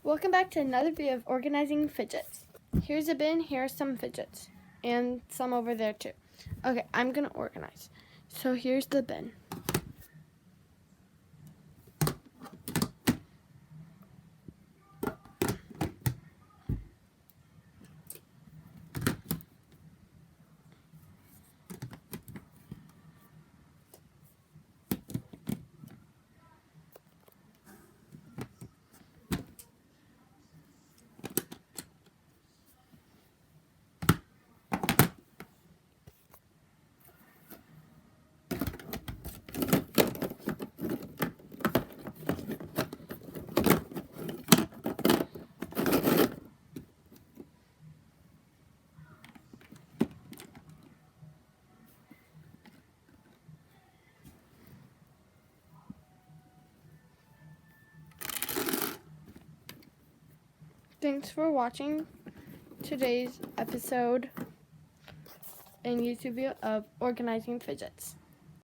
Welcome back to another video of organizing fidgets. Here's a bin, here are some fidgets, and some over there too. Okay, I'm gonna organize. So here's the bin. Thanks for watching today's episode and YouTube video of organizing fidgets.